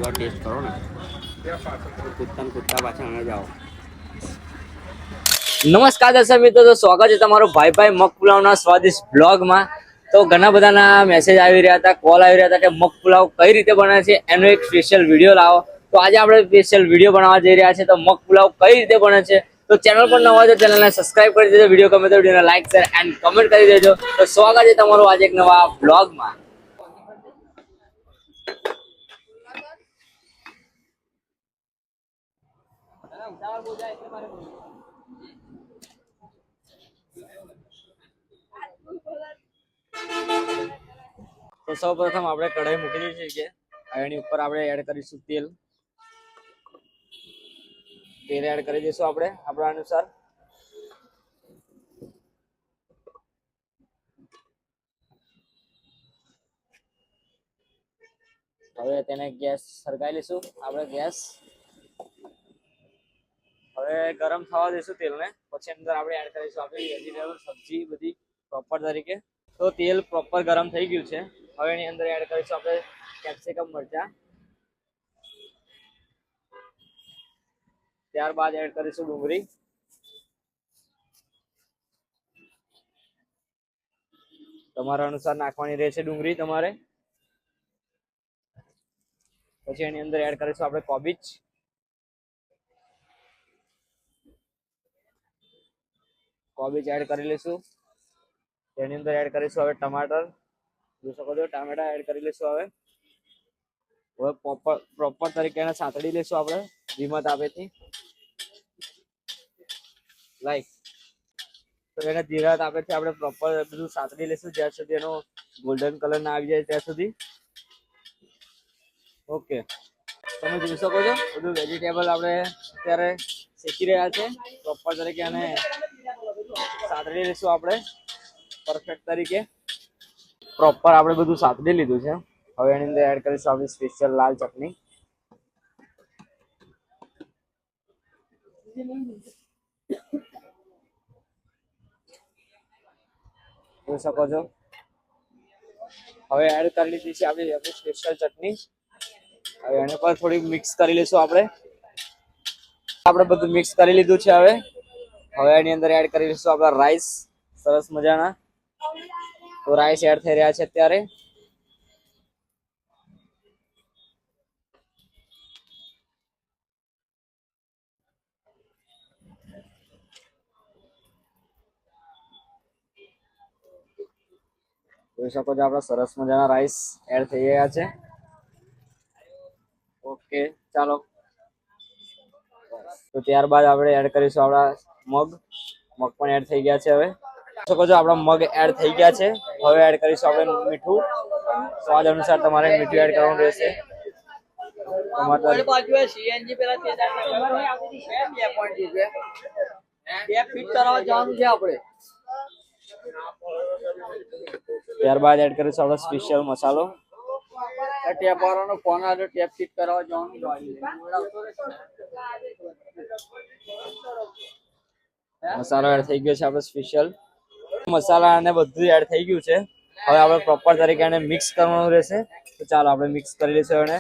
લો test કરો ને, કૂદતા કૂદતા પાછા અમે જાઓ. નમસ્કાર દર્શક મિત્રો, તો સ્વાગત છે તમારું ભાઈ ભાઈ મગ પુલાવના સ્વાદિષ્ટ બ્લોગમાં. તો ઘણા બધાના મેસેજ આવી રહ્યા હતા, કોલ આવી રહ્યા હતા કે મગ પુલાવ કઈ રીતે બને છે એનો એક સ્પેશિયલ વિડીયો લાવો. તો આજે આપણે સ્પેશિયલ વિડીયો બનાવવા જઈ રહ્યા છે. તો મગ પુલાવ કઈ રીતે બને છે, તો ચેનલ પર નવા હોય તો ચેનલને સબસ્ક્રાઇબ કરી દેજો, વિડીયો ગમે તો વિડીયોને લાઈક શેર એન્ડ કમેન્ટ કરી દેજો. તો સ્વાગત છે તમારું આજે એક નવા બ્લોગમાં. તો સૌ પ્રથમ આપણે કઢાઈ મૂકી દીધી છે. એની ઉપર આપણે એડ કરીશું તેલ. તેલ એડ કરી દઈશું આપણે આપણા અનુસાર. હવે તેને ગેસ સળગાવી લઈશું આપણે ગેસ. હવે ગરમ થવા દઈશું તેલને. પછી અંદર આપણે એડ કરીશું આપણી વેજીટેબલ સબ્જી બધી પ્રોપર તરીકે. તો તેલ પ્રોપર ગરમ થઈ ગયું છે. હવે એની અંદર એડ કરીશું આપણે કેપ્સિકમ મરચા. ત્યારબાદ એડ કરીશું ડુંગળી. તમારા અનુસાર નાખવાની રહેશે ડુંગળી તમારે. પછી એની અંદર એડ કરીશું આપણે કોબીજ. કોબીજ એડ કરી લઈશું. તેની અંદર એડ કરીશું હવે ટમાટર. જોઈ શકો છો ટામેટા એડ કરી લઈશું. હવે પ્રોપર તરીકે એને સાંતળી લઈશું આપણે ધીમા તાપેથી. લાઈક તો એને ધીરા તાપેથી આપણે પ્રોપર બધું સાંતળી લઈશું જ્યાં સુધી એનો ગોલ્ડન કલર ના આવી જાય ત્યાં સુધી. ઓકે, તમે જોઈ શકો છો બધું વેજીટેબલ આપણે અત્યારે શેકી રહ્યા છે. પ્રોપર તરીકે એને સાંતળી લઈશું આપણે પરફેક્ટ તરીકે. પ્રોપર આપણે બધું સાંતળી લીધું છે. હવે એની અંદર એડ કરીશું આપણી સ્પેશિયલ લાલ ચટણી. જોઈ શકો છો હવે એડ કરી લીધી છે આપણી સ્પેશિયલ ચટણી. હવે એને પર થોડી મિક્સ કરી લઈશું આપણે બધું મિક્સ કરી લીધું છે. હવે એની અંદર એડ કરી લઈશું આપણા રાઈસ સરસ મજાના. તો રાઈસ એડ થઈ રહ્યા છે અત્યારે. જોઈ શકો છો આપણા સરસ મજાના રાઈસ એડ થઈ ગયા છે. ઓકે ચાલો. તો ત્યારબાદ આપણે એડ કરીશું આપણા મગ પણ એડ થઈ ગયા છે. હવે શકો છો આપણા મગ એડ થઈ ગયા છે. હવે એડ કરીશું આપણે મીઠું. સ્વાદ અનુસાર તમારે મીઠું એડ કરવાનું રહેશે. ત્યારબાદ એડ કરીશું આપણો સ્પેશિયલ મસાલો. ફોન આવ્યો ટેપ ફિટ કરાવવા જવાનું. મસાલો એડ થઈ ગયો છે આપણો સ્પેશિયલ મસાલા અને બધું એડ થઈ ગયું છે. હવે આપણે પ્રોપર તરીકે એને મિક્સ કરવાનું રહેશે. તો ચાલો આપણે મિક્સ કરી લઈશું એને.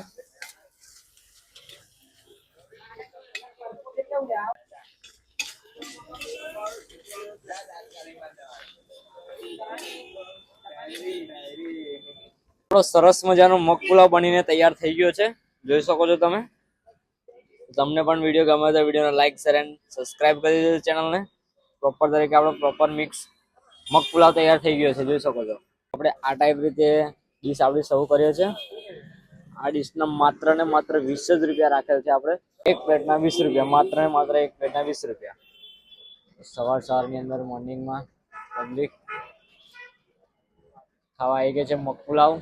સરસ મજાનો મગ પુલાવ બનીને તૈયાર થઈ ગયો છે. જોઈ શકો છો તમે. તમને પણ વિડીયો ગમે તો વિડીયોને લાઈક શેર એન્ડ સબસ્ક્રાઇબ કરી દેજો ચેનલને. પ્રોપર તરીકે આપણો પ્રોપર મિક્સ મગ પુલાવ તૈયાર થઈ ગયો છે. જોઈ શકો છો આપણે આ ટાઈપ રીતે ડીશ આપણી સર્વ કરીએ છીએ. આ ડીશના માત્ર ને માત્ર 20 જ રૂપિયા રાખેલ છે. આપણે એક પ્લેટના 20 રૂપિયા, માત્ર ને માત્ર એક પ્લેટના 20 રૂપિયા. સવારની અંદર મોર્નિંગમાં પબ્લિક ખાવા આવી ગઈ છે મગ પુલાવ.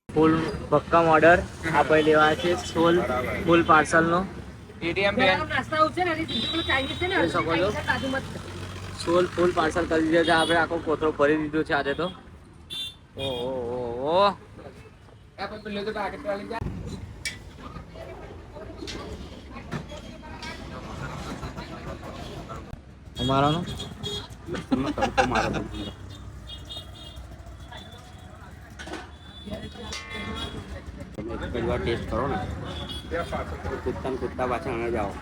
ફૂલ ભક્કમ ઓર્ડર આપણે લેવા છે. ફૂલ પાર્સલનો ફૂલ પાર્સલ કરી દીધો છે. આપણે આખો કોથળો ભરી દીધો છે આજે તો. ઓહો અમારાનો એકવાર ટેસ્ટ કરો ને કૂદતા ને કૂદતા પાછા અમે જાઓ